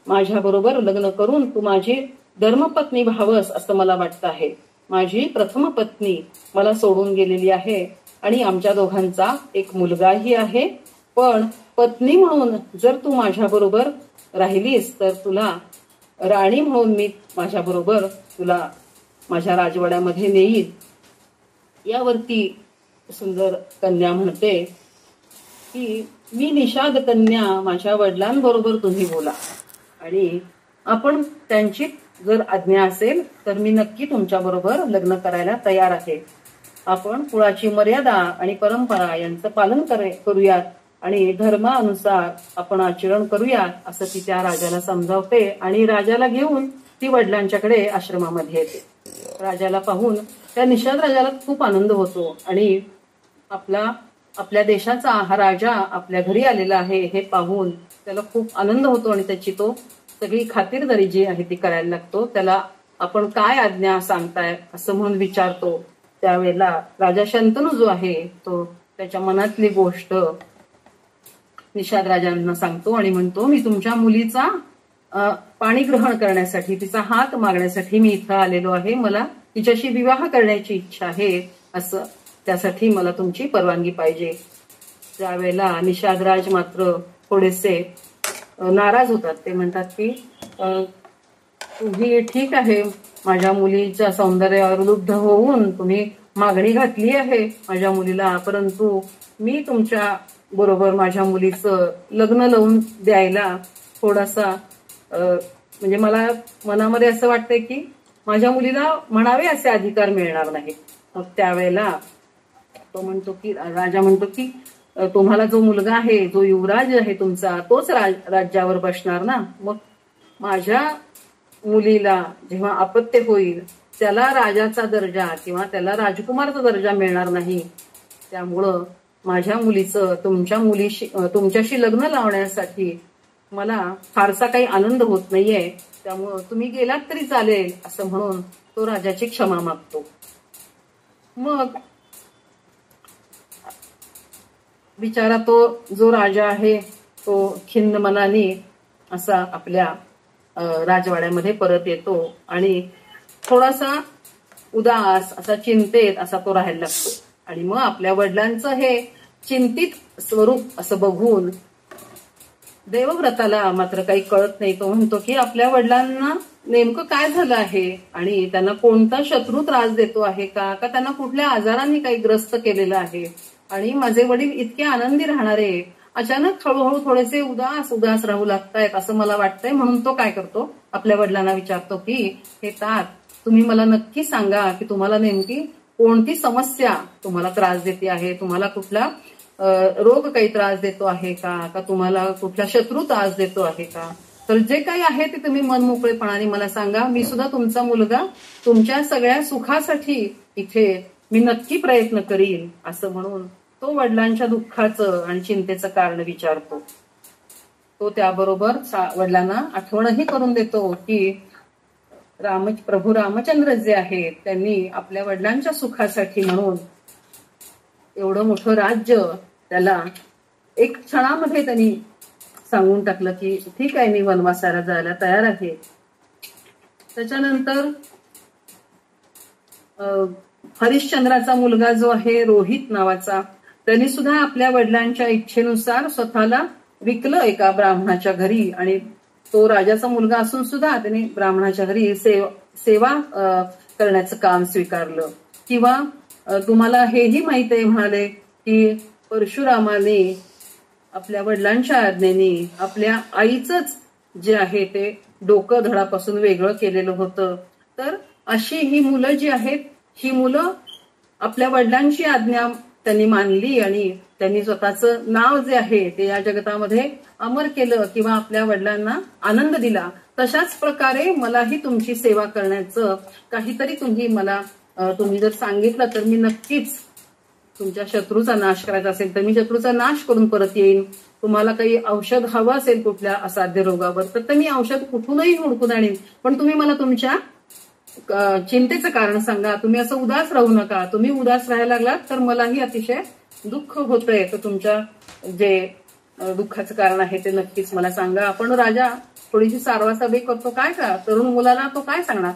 माझ्या बरोबर लग्न करून तू माझी धर्मपत्नी व्हावंस असं मला वाटतं आहे. माझी प्रथम पत्नी मला सोडून गेलेली आहे आणि आमच्या दोघांचा एक मुलगाही आहे. पण पत्नी म्हणून जर तू माझ्या बरोबर राहिलीस तर तुला राणी म्हणून मी माझ्या बरोबर तुला माझ्या राजवाड्यामध्ये नेईन. यावरती सुंदर कन्या म्हणते की मी निषाद कन्या, माझ्या वडिलांबरोबर तुम्ही बोला आणि आपण त्यांची जर आज्ञा असेल तर मी नक्की तुमच्या बरोबर लग्न करायला तयार आहे. आपण कुळाची मर्यादा आणि परंपरा यांचं पालन करूयात आणि धर्मानुसार आपण आचरण करूयात असं ती त्या राजाला समजावते आणि राजाला घेऊन ती वडिलांच्याकडे आश्रमामध्ये येते. राजाला पाहून त्या निषाद राजाला खूप आनंद होतो आणि आपल्या देशाचा हा राजा आपल्या घरी आलेला आहे हे पाहून त्याला खूप आनंद होतो आणि त्याची तो सगळी खातिरदारी जी आहे ती करायला लागतो. त्याला आपण काय आज्ञा सांगताय असं म्हणून विचारतो. त्यावेळेला राजा शंतनू जो आहे तो त्याच्या मनातली गोष्ट निषाद राजांना सांगतो आणि म्हणतो, मी तुमच्या मुलीचा पाणी ग्रहण करण्यासाठी, तिचा हात मागण्यासाठी मी इथं आलेलो आहे. मला तिच्याशी विवाह करण्याची इच्छा आहे, असं त्यासाठी मला तुमची परवानगी पाहिजे. त्यावेळेला निषादराज मात्र थोडेसे नाराज होतात. ते म्हणतात की तुम्ही ठीक आहे, माझ्या मुलीच्या सौंदर्यावर लुब्ध होऊन तुम्ही मागणी घातली आहे माझ्या मुलीला, परंतु मी तुमच्या बरोबर माझ्या मुलीचं लग्न लावून द्यायला थोडासा म्हणजे मला मनामध्ये असं वाटतंय की माझ्या मुलीला म्हणावे असे अधिकार मिळणार नाही. मग त्यावेळेला तो म्हणतो की राजा म्हणतो की तुम्हाला जो मुलगा आहे, जो युवराज आहे तुमचा, तोच राज्यावर बसणार ना. मग माझ्या मुलीला जेव्हा अपत्य होईल त्याला राजाचा दर्जा किंवा त्याला राजकुमारचा दर्जा मिळणार नाही. त्यामुळं माझ्या मुलीचं तुमच्याशी लग्न लावण्यासाठी मला फारसा काही आनंद होत नाहीये. त्यामुळं तुम्ही गेलात तरी चालेल असं म्हणून तो राजाची क्षमा मागतो. मग बिचारा तो जो राजा आहे तो खिन्न मनाने असा आपल्या राजवाड्यामध्ये परत येतो आणि थोडासा उदास असा चिंतेत असा तो राहायला लागतो. आणि मग आपल्या वडिलांचं हे चिंतित स्वरूप असं बघून देवव्रताला मात्र काही कळत नाही. तो म्हणतो की आपल्या वडिलांना नेमकं काय झालं आहे आणि त्यांना कोणता शत्रू त्रास देतो आहे का त्यांना कुठल्या आजारांनी काही ग्रस्त केलेलं आहे आणि माझे वडील इतके आनंदी राहणारे अचानक हळूहळू थोडेसे उदास उदास राहू लागतायत असं मला वाटतंय. म्हणून तो काय करतो, आपल्या वडिलांना विचारतो की हे तात, तुम्ही मला नक्की सांगा की तुम्हाला नेमकी कोणती समस्या तुम्हाला त्रास देते आहे, तुम्हाला कुठला रोग काही त्रास देतो आहे का तुम्हाला कुठला शत्रू त्रास देतो आहे का. तर जे काही आहे ते तुम्ही मनमोकळेपणाने मला सांगा. मी सुद्धा तुमचा मुलगा तुमच्या सगळ्या सुखासाठी इथे मी नक्की प्रयत्न करीन असं म्हणून तो वडिलांच्या दुःखाचं आणि चिंतेचं कारण विचारतो. तो त्याबरोबर वडिलांना आठवणही करून देतो की प्रभू रामचंद्र जे आहेत त्यांनी आपल्या वडिलांच्या सुखासाठी म्हणून एवढं मोठं राज्य त्याला एक क्षणामध्ये त्यांनी सांगून टाकलं की ठीक आहे, मी वनवासाला जायला तयार आहे. त्याच्यानंतर हरिश्चंद्राचा मुलगा जो आहे रोहित नावाचा, त्यांनी सुद्धा आपल्या वडिलांच्या इच्छेनुसार स्वतःला विकलं एका ब्राह्मणाच्या घरी आणि तो राजाचा मुलगा असून सुद्धा त्यांनी ब्राह्मणाच्या घरी सेवा करण्याचं काम स्वीकारलं. किंवा तुम्हाला हेही माहित आहे म्हणाले की परशुरामाने आपल्या वडिलांच्या आज्ञेने आपल्या आईचंच जे आहे ते डोकं धडापासून वेगळं केलेलं होतं. तर अशी ही मुलं जी आहेत, ही मुलं आपल्या वडिलांची आज्ञा त्यांनी मानली आणि त्यांनी स्वतःचं नाव जे आहे ते या जगतामध्ये अमर केलं किंवा आपल्या वडिलांना आनंद दिला. तशाच प्रकारे मलाही तुमची सेवा करण्याचं काहीतरी तुम्ही जर सांगितलं तर मी नक्कीच तुमच्या शत्रूचा नाश करायचा असेल तर मी शत्रूचा नाश करून परत येईन. तुम्हाला काही औषध हवं असेल कुठल्या असाध्य रोगावर तर मी औषध कुठूनही हुडकून आणीन. पण तुम्ही मला तुमच्या चिंतेचं कारण सांगा. तुम्ही असं उदास राहू नका. तुम्ही उदास राहायला लागलात तर मलाही अतिशय दुःख होतंय. तर तुमच्या जे दुःखाचं कारण आहे ते नक्कीच मला सांगा. पण राजा थोडीशी सारवासारवी करतो. काय का तरुण मुलाला तो काय सांगणार,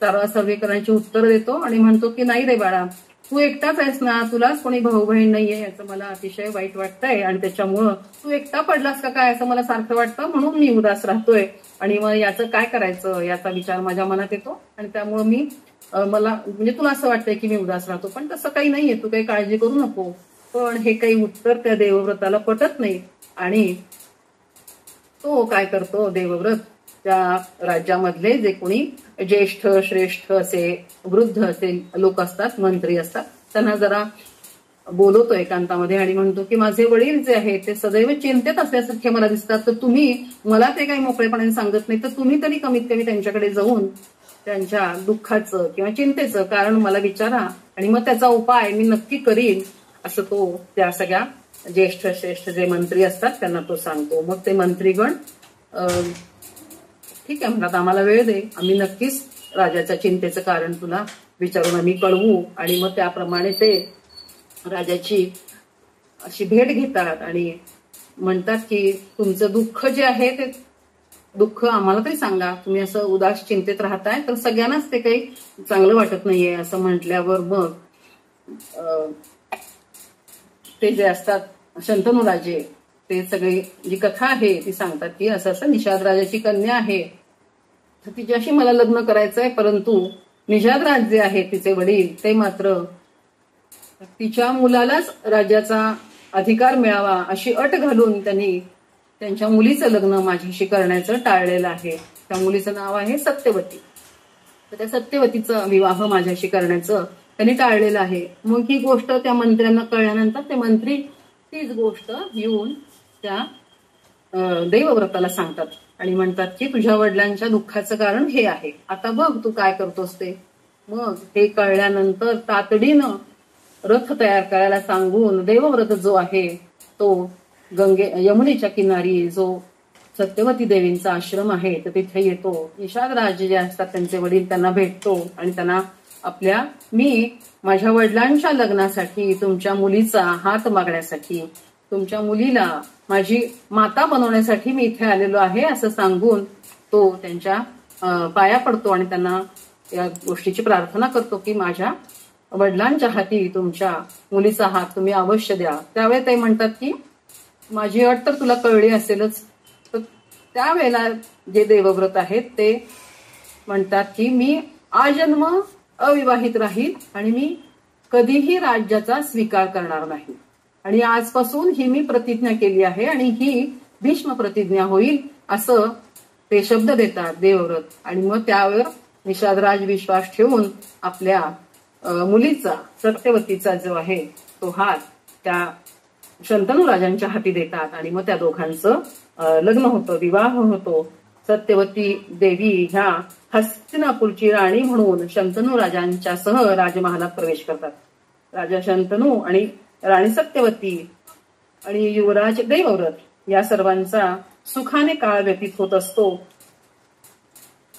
सारवासारवी करण्याची उत्तर देतो आणि म्हणतो की नाही रे बाळा, तू एकटाच आहेस ना, तुलाच कोणी भाऊ बहीण नाहीये याचं मला अतिशय वाईट वाटतंय आणि त्याच्यामुळं तू एकटा पडलास का काय असं मला सारखं वाटतं, म्हणून मी उदास राहतोय आणि मग याचं काय करायचं याचा विचार माझ्या मनात येतो आणि त्यामुळं मी मला म्हणजे तुला असं वाटतंय की मी उदास राहतो. पण तसं काही नाहीये, तू काही काळजी करू नको. पण हे काही उत्तर त्या देवव्रताला पटत नाही आणि तो काय करतो, देवव्रत त्या राज्यामधले जे कोणी ज्येष्ठ श्रेष्ठ असे वृद्ध असे लोक असतात, मंत्री असतात, त्यांना जरा बोलवतो एकांतामध्ये आणि म्हणतो की माझे वडील जे आहेत ते सदैव चिंतेत असल्यासारखे मला दिसतात. तर तुम्ही मला ते काही मोकळेपणाने सांगत नाही तर तुम्ही तरी कमीत कमी त्यांच्याकडे जाऊन त्यांच्या दुःखाचं किंवा चिंतेचं कारण मला विचारा आणि मग त्याचा उपाय मी नक्की करीन असं तो त्या सगळ्या ज्येष्ठ श्रेष्ठ जे मंत्री असतात त्यांना तो सांगतो. मग ते मंत्रीगण ठीक आहे म्हणतात, आम्हाला वेळ दे, आम्ही नक्कीच राजाच्या चिंतेचं कारण तुला विचारून आम्ही कळवू. आणि मग त्याप्रमाणे ते राजाची अशी भेट घेतात आणि म्हणतात की तुमचं दुःख जे आहे ते दुःख आम्हाला तरी सांगा, तुम्ही असं उदास चिंतेत राहताय तर सगळ्यांनाच ते काही चांगलं वाटत नाहीये असं म्हटल्यावर मग ते जे असतात शंतनू राजे ते सगळी जी कथा आहे ती सांगतात की असं असं निषाद राजाची कन्या आहे तर तिच्याशी मला लग्न करायचंय, परंतु निषाद राज जे आहे तिचे वडील ते मात्र तिच्या मुलालाच राज्याचा अधिकार मिळावा अशी अट घालून त्यांनी त्यांच्या मुलीचं लग्न माझ्याशी करण्याचं टाळलेलं आहे. त्या मुलीचं नाव आहे सत्यवती. तर त्या सत्यवतीचा विवाह माझ्याशी करण्याचं त्यांनी टाळलेलं आहे. मग ही गोष्ट त्या मंत्र्यांना कळल्यानंतर ते मंत्री तीच गोष्ट येऊन त्या देवव्रताला सांगतात आणि म्हणतात की तुझ्या वडिलांच्या दुःखाचं कारण हे आहे, आता बघ तू काय करतोस ते. मग हे कळल्यानंतर तातडीनं रथ तयार करायला सांगून देवव्रत जो आहे तो यमुनेच्या किनारी जो सत्यवती देवींचा आश्रम आहे तर तिथे येतो. निषाद राज जे असतात त्यांचे वडील त्यांना भेटतो आणि त्यांना मी माझ्या वडिलांच्या लग्नासाठी तुमच्या मुलीचा हात मागण्यासाठी, तुमच्या मुलीला माझी माता बनवण्यासाठी मी इथे आलेलो आहे असं सांगून तो त्यांच्या पाया पडतो आणि त्यांना या गोष्टीची प्रार्थना करतो की माझ्या वडिलांच्या हाती तुमच्या मुलीचा हात तुम्ही अवश्य द्या. त्यावेळी ते म्हणतात की माझी अट तर तुला कळली असेलच त्यावेळेला जे देवव्रत आहेत ते म्हणतात की मी आजन्म अविवाहित राहील आणि मी कधीही राज्याचा स्वीकार करणार नाही, आणि आजपासून ही मी प्रतिज्ञा केली आहे आणि ही भीष्म प्रतिज्ञा होईल असं ते शब्द देतात देवव्रत. आणि मग त्यावर निषादराज विश्वास ठेवून आपल्या मुलीचा सत्यवतीचा जो आहे तो हात त्या शंतनू राजांच्या हाती देतात आणि मग त्या दोघांचं लग्न होतं, विवाह होतो. सत्यवती देवी ह्या हस्तिनापूरची राणी म्हणून शंतनू राजांच्या सह राजमहालात प्रवेश करतात. राजा शंतनू आणि राणी सत्यवती आणि युवराज देवव्रत या सर्वांचा सुखाने काळ व्यतीत होत असतो.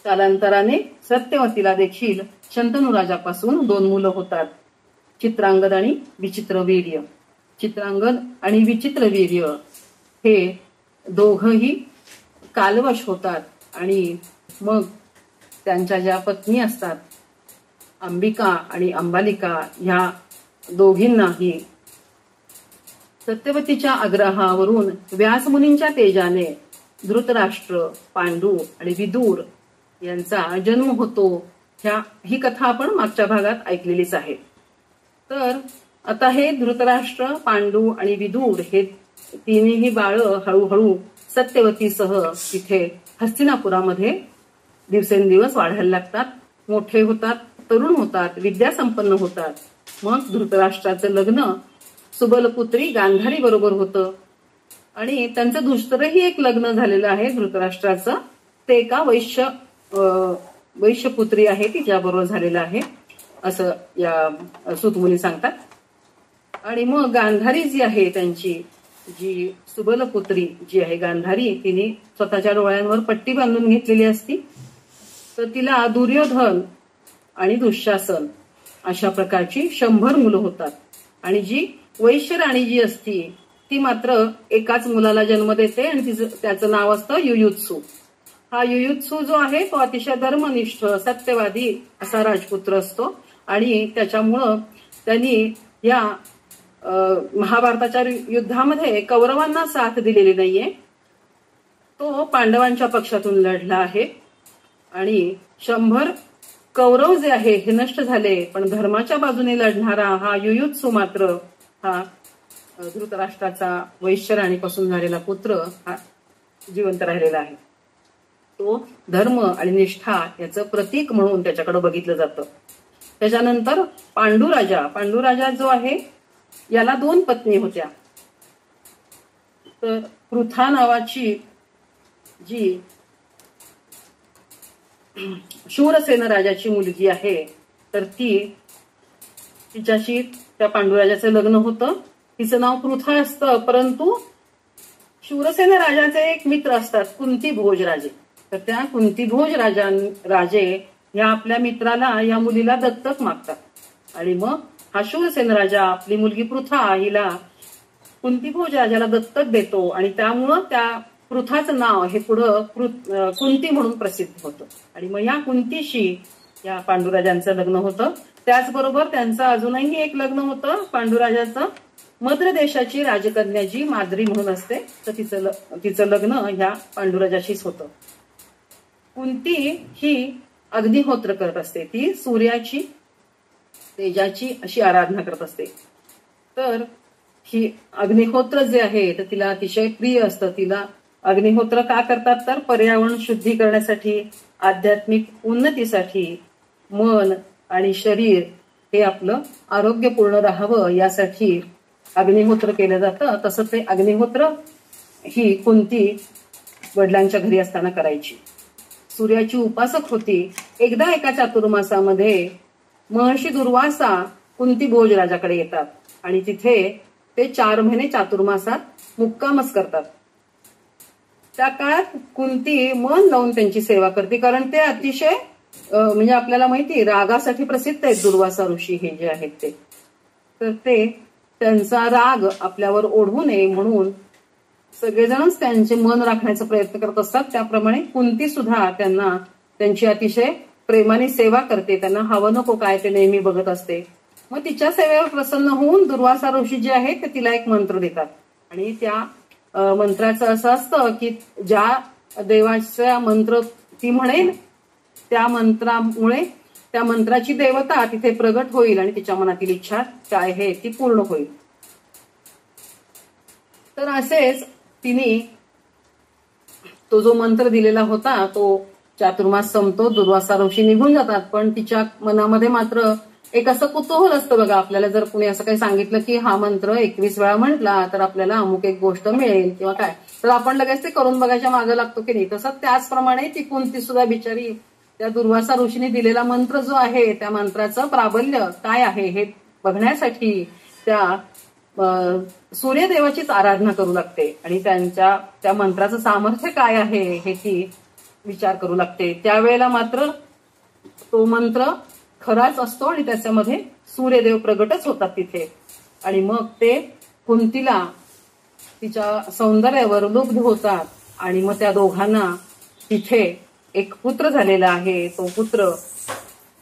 कालांतराने सत्यवतीला देखील शंतनू राजापासून 2 मुलं होतात, चित्रांगद आणि विचित्रवीर्य. चित्रांगद आणि विचित्रवीर्य हे दोघही कालवश होतात आणि मग त्यांच्या ज्या पत्नी असतात अंबिका आणि अंबालिका ह्या दोघींनाही सत्यवतीच्या आग्रहावरून व्यासमुनींच्या तेजाने धृतराष्ट्र, पांडू आणि विदूर यांचा जन्म होतो. ही कथा आपण मागच्या भागात ऐकलेलीच आहे. तर आता हे धृतराष्ट्र, पांडू आणि विदूर हे तिन्ही बाळ हळूहळू सत्यवतीसह तिथे हस्तिनापुरामध्ये दिवसेंदिवस वाढायला लागतात, मोठे होतात, तरुण होतात, विद्यासंपन्न होतात. मग धृतराष्ट्राचं लग्न सुबलपुत्री गांधारी बरोबर होतं आणि त्यांचं दुसरंही एक लग्न झालेलं आहे धृतराष्ट्राचं, ते एका वैश्यपुत्री आहे तिच्याबरोबर झालेलं आहे असं या सूतमुनी सांगतात. आणि मग गांधारी जी आहे त्यांची जी सुबलपुत्री जी आहे गांधारी, तिने स्वतःच्या डोळ्यांवर पट्टी बांधून घेतलेली असती. तर तिला दुर्योधन आणि दुःशासन अशा प्रकारची 100 मुलं होतात. आणि जी वैश्य राणी जी असती ती मात्र एकाच मुलाला जन्म देते आणि त्याचं नाव असतं युयुत्सू. हा युयुत्सू जो आहे तो अतिशय धर्मनिष्ठ सत्यवादी असा राजपुत्र असतो आणि त्याच्यामुळं त्यांनी या महाभारताच्या युद्धामध्ये कौरवांना साथ दिलेली नाहीये. तो पांडवांच्या पक्षातून लढला आहे आणि 100 कौरव जे आहे हे नष्ट झाले, पण धर्माच्या बाजूने लढणारा हा युयुत्सू मात्र हा धृतराष्ट्राचा वैश्य राणीपासून झालेला पुत्र हा जिवंत राहिलेला आहे. तो धर्म आणि निष्ठा याचं प्रतीक म्हणून त्याच्याकडे बघितलं जातं. त्याच्यानंतर पांडुराजा जो आहे याला 2 पत्नी होत्या. तर पृथा नावाची जी शूरसेन राजाची मुलगी आहे तर तिच्याशी त्या पांडुराजाचं लग्न होतं. तिचं नाव पृथा असतं, परंतु शूरसेन राजाचे एक मित्र असतात कुंती भोज राजे. तर त्या कुंती भोज राजे या आपल्या मित्राला या मुलीला दत्तक मागतात आणि मग हा शूरसेन राजा आपली मुलगी पृथा हिला कुंती भोज राजाला दत्तक देतो आणि त्यामुळं त्या पृथाचं नाव हे पुढं कुंती म्हणून प्रसिद्ध होतं. आणि मग या कुंतीशी या पांडुराजांचं लग्न होतं. त्याचबरोबर त्यांचं अजूनही एक लग्न होतं पांडुराजाचं. मद्र देशाची राजकन्या जी माद्री म्हणून असते तर तिचं लग्न ह्या पांडुराजाशीच होतं. कुंती ही अग्निहोत्र करत असते, ती सूर्याची तेजाची अशी आराधना करत असते. तर ही अग्निहोत्र जे आहे तर तिला अतिशय प्रिय असतं. तिला अग्निहोत्र का करतात तर पर्यावरण शुद्धी करण्यासाठी, आध्यात्मिक उन्नतीसाठी, मन आणि शरीर हे आपलं आरोग्यपूर्ण राहावं यासाठी अग्निहोत्र केलं जातं. तसं ते अग्निहोत्र ही कुंती वडिलांच्या घरी असताना करायची. सूर्याची उपासक होती. एकदा एका चातुर्मासामध्ये महर्षी दुर्वासा कुंती भोज राजाकडे येतात आणि तिथे ते 4 महिने चातुर्मासात मुक्कामच करतात. त्या काळात कुंती मन लावून त्यांची सेवा करते, कारण ते अतिशय म्हणजे आपल्याला माहिती रागासाठी प्रसिद्ध आहेत दुर्वासा ऋषी हे जे आहेत ते. तर ते त्यांचा राग आपल्यावर ओढवू नये म्हणून सगळेजणच त्यांचे मन राखण्याचा प्रयत्न करत असतात. त्याप्रमाणे कुंती सुद्धा त्यांना त्यांची अतिशय प्रेमाने सेवा करते. त्यांना हवं नको काय ते नेहमी बघत असते. मग तिच्या सेवेवर प्रसन्न होऊन दुर्वासा ऋषी जे आहेत ते तिला एक मंत्र देतात आणि त्या मंत्राचं असं असतं की ज्या देवाचा मंत्र ती म्हणेल, त्या मंत्रामुळे त्या मंत्राची देवता तिथे प्रगट होईल आणि तिच्या मनातील इच्छा काय आहे ती पूर्ण होईल. तर असेच तिने तो जो मंत्र दिलेला होता तो चातुर्मास संपतो, दुर्वासा ऋषी निघून जातात. पण तिच्या मनामध्ये मात्र एक असं कुतूहल असतं बघा. आपल्याला जर कुणी असं काही सांगितलं की हा मंत्र 21 वेळा म्हटला तर आपल्याला अमुक एक गोष्ट मिळेल किंवा काय, तर आपण लगेच ते करून बघायच्या मागे लागतो की नाही. तसंच त्याचप्रमाणे ती कुंती सुद्धा बिचारी त्या दुर्वासा ऋषीने दिलेला मंत्र जो आहे त्या मंत्राचं प्राबल्य काय आहे हे बघण्यासाठी त्या सूर्यदेवाचीच आराधना करू लागते आणि त्या मंत्राचं सामर्थ्य काय आहे हे ती विचार करू लागते. त्यावेळेला मात्र तो मंत्र खराच असतो आणि त्याच्यामध्ये सूर्यदेव प्रगटच होतात तिथे. आणि मग ते कुंतीला तिच्या सौंदर्यावर लुब्ध होतात आणि मग त्या दोघांना तिथे एक पुत्र झालेला आहे. तो पुत्र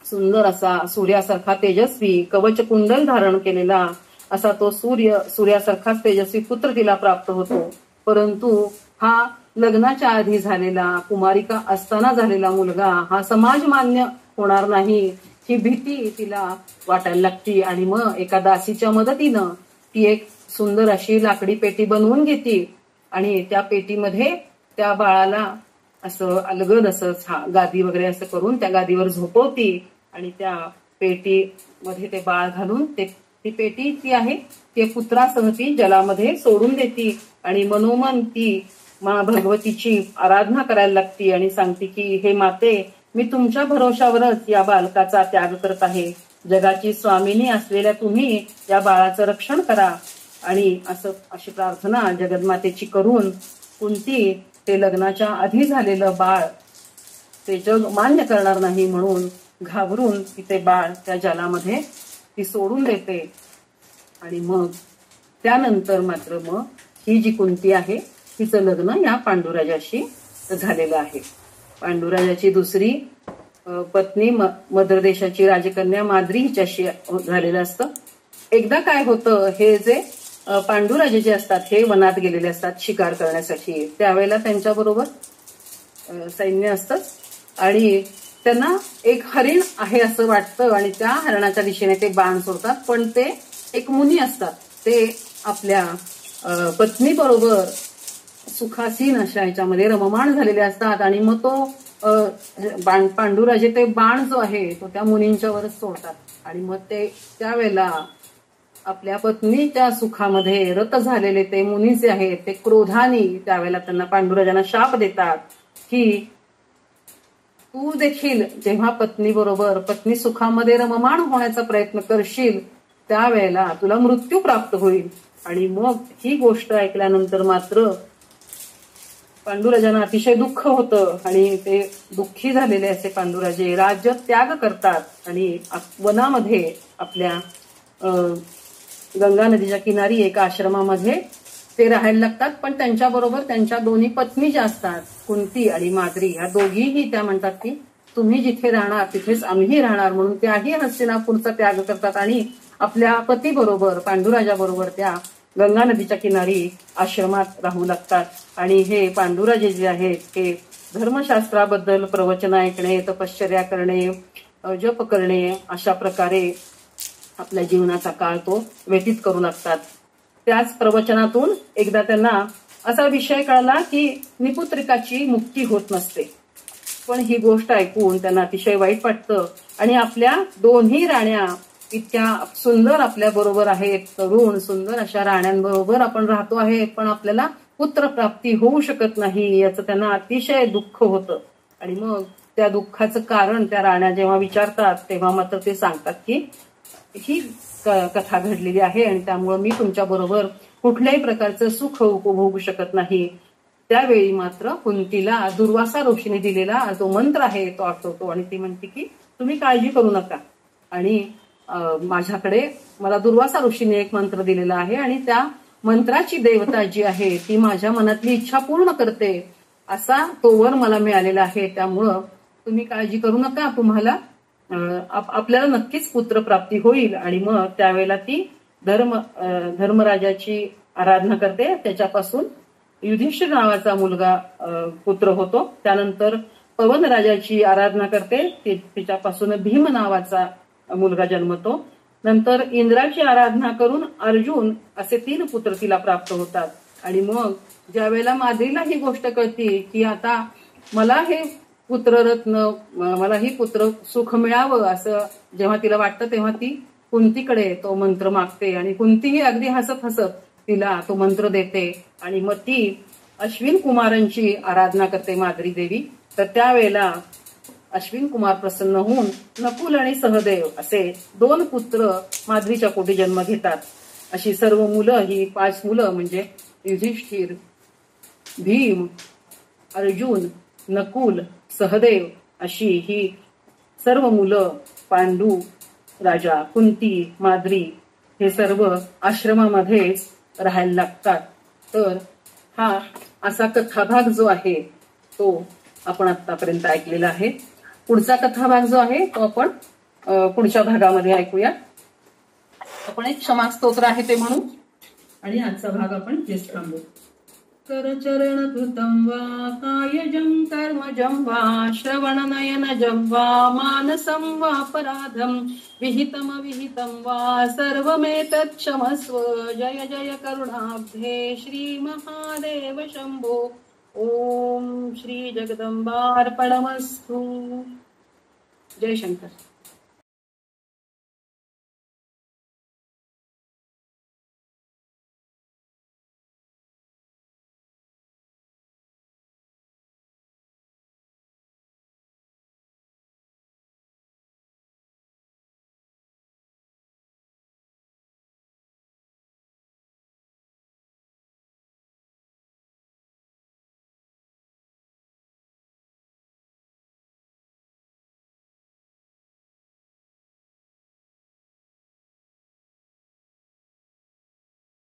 सुंदर असा सूर्यासारखा तेजस्वी कवच कुंडल धारण केलेला असा तो सूर्यासारखाच तेजस्वी पुत्र तिला प्राप्त होतो. परंतु हा लग्नाच्या आधी झालेला, कुमारिका असताना झालेला मुलगा हा समाज मान्य होणार नाही ही भीती तिला वाटायला लागती. आणि मग एका दासीच्या मदतीनं ती एक सुंदर अशी लाकडी पेटी बनवून घेते आणि त्या पेटीमध्ये त्या बाळाला असं अलगद असं गादी वगैरे असं करून त्या गादीवर झोपवती आणि त्या पेटीमध्ये ते बाळ घालून ती पेटी ती आहे ते पुत्रासह ती जलामध्ये सोडून देती आणि मनोमन ती मा भगवतीची आराधना करायला लागती आणि सांगते की हे माते, मी तुमच्या भरोशावरच या बालकाचा त्याग करत आहे. जगाची स्वामिनी असलेल्या तुम्ही या बाळाचं रक्षण करा. आणि अशी प्रार्थना जगन्मातेची करून कुंती ते लग्नाच्या आधी झालेलं बाळ ते जग मान्य करणार नाही म्हणून घाबरून तिथे बाळ त्या जलामध्ये ती सोडून देते. आणि मग त्यानंतर मात्र मग ही जी कुंती आहे तिचं लग्न या पांडुराजाशी झालेलं आहे. पांडुराजाची दुसरी पत्नी मद्र देशाची राजकन्या माद्री हिच्याशी झालेलं असतं. एकदा काय होतं, हे जे पांडुराजे जे असतात हे वनात गेलेले असतात शिकार करण्यासाठी. त्यावेळेला त्यांच्याबरोबर सैन्य असतं आणि त्यांना एक हरिण आहे असं वाटतं आणि त्या हरणाच्या दिशेने ते बाण सोडतात. पण ते एक मुनी असतात, ते आपल्या पत्नी बरोबर सुखासीन अशा ह्याच्यामध्ये रममाण झालेले असतात आणि मग तो पांडुराजे ते बाण जो आहे तो त्या मुनींच्यावरच सोडतात. आणि मग ते त्यावेळेला आपल्या पत्नीच्या सुखामध्ये रत झालेले ते मुनी जे आहेत ते क्रोधाने त्यावेळेला त्यांना पांडुराजांना शाप देतात की तू देखील जेव्हा पत्नी बरोबर पत्नी सुखामध्ये रममाण होण्याचा प्रयत्न करशील त्यावेळेला तुला मृत्यू प्राप्त होईल. आणि मग ही गोष्ट ऐकल्यानंतर मात्र पांडुराजांना अतिशय दुःख होतं आणि ते दुःखी झालेले असे पांडुराजे राज्य त्याग करतात आणि वनामध्ये आपल्या गंगा नदीच्या किनारी एका आश्रमामध्ये ते राहायला लागतात. पण त्यांच्याबरोबर त्यांच्या दोन्ही पत्नी ज्या असतात कुंती आणि माद्री ह्या दोघीही त्या म्हणतात की तुम्ही जिथे राहणार तिथेच आम्हीही राहणार म्हणून त्याही हस्तिनापूरचा त्याग करतात आणि आपल्या पती बरोबर पांडुराजाबरोबर त्या गंगा नदीच्या किनारी आश्रमात राहू लागतात. आणि हे पांडुराजे जे आहेत हे धर्मशास्त्राबद्दल प्रवचन ऐकणे, तपश्चर्या करणे, जप करणे अशा प्रकारे आपल्या जीवनाचा काळ तो व्यतीत करू लागतात. त्याच प्रवचनातून एकदा त्यांना असा विषय कळला की निपुत्रिकाची मुक्ती होत नसते. पण ही गोष्ट ऐकून त्यांना अतिशय वाईट वाटतं आणि आपल्या दोन्ही राण्या इतक्या सुंदर आपल्या बरोबर आहेत, तरुण सुंदर अशा राण्यांबरोबर आपण राहतो आहे, पण आपल्याला पुत्र प्राप्ती होऊ शकत नाही याचं त्यांना अतिशय दुःख होतं. आणि मग त्या दुःखाचं कारण त्या राण्या जेव्हा विचारतात तेव्हा मात्र ते सांगतात की ही कथा घडलेली आहे आणि त्यामुळे मी तुमच्या बरोबर कुठल्याही प्रकारचं सुख उपभोगू शकत नाही. त्यावेळी मात्र कुंतीला दुर्वासा ऋषीने दिलेला जो मंत्र आहे तो आठवतो आणि ती म्हणते की तुम्ही काळजी करू नका आणि माझ्याकडे मला दुर्वासा ऋषीने एक मंत्र दिलेला आहे आणि त्या मंत्राची देवता जी आहे ती माझ्या मनातली इच्छा पूर्ण करते असा तो वर मला मिळालेला आहे. त्यामुळं तुम्ही काळजी करू नका, तुम्हाला आपल्याला नक्कीच पुत्र प्राप्ती होईल. आणि मग त्यावेळेला ती धर्मराजाची आराधना करते, त्याच्यापासून युधिष्ठिर नावाचा मुलगा पुत्र होतो. त्यानंतर पवन राजाची आराधना करते, तिच्यापासून भीम नावाचा मुलगा जन्मतो. नंतर इंद्राची आराधना करून अर्जुन असे 3 पुत्र तिला प्राप्त होतात. आणि मग ज्या वेळेला माद्रीला ही गोष्ट कळती की आता मला हे पुत्ररत्न, मला ही पुत्र सुख मिळावं असं जेव्हा तिला वाटतं, तेव्हा ती कुंतीकडे तो मंत्र मागते आणि कुंतीही अगदी हसत हसत तिला तो मंत्र देते. आणि मग ती अश्विन कुमारांची आराधना करते माद्री देवी. तर त्यावेळेला अश्विन कुमार प्रसन्न होऊन नकुल आणि सहदेव असे 2 पुत्र माद्रीच्या पोटी जन्म घेतात. अशी सर्व मुलं, ही 5 मुलं म्हणजे युधिष्ठिर, भीम, अर्जुन, नकुल, सहदेव अशी ही सर्व मुलं पांडू, राजा, कुंती, माद्री हे सर्व आश्रमामध्येच राहायला लागतात. तर हा असा कथाभाग जो आहे तो आपण आतापर्यंत ऐकलेला आहे. पुढचा कथाभाग जो आहे तो आपण पुढच्या भागामध्ये ऐकूया. आपण एक क्षमा स्तोत्र आहे ते म्हणू आणि आजचा भाग आपण इथेच थांबू. करचरण कृतं वा कायजं कर्मजं वा श्रवणनयनजं वा मानसं वापराधं विहितमविहितं वा सर्वमेतत् क्षमस्व. जय जय करुणाब्धे श्री महादेव शंभो. ओम श्री जगदंबार्पणमस्तु. जय शंकर.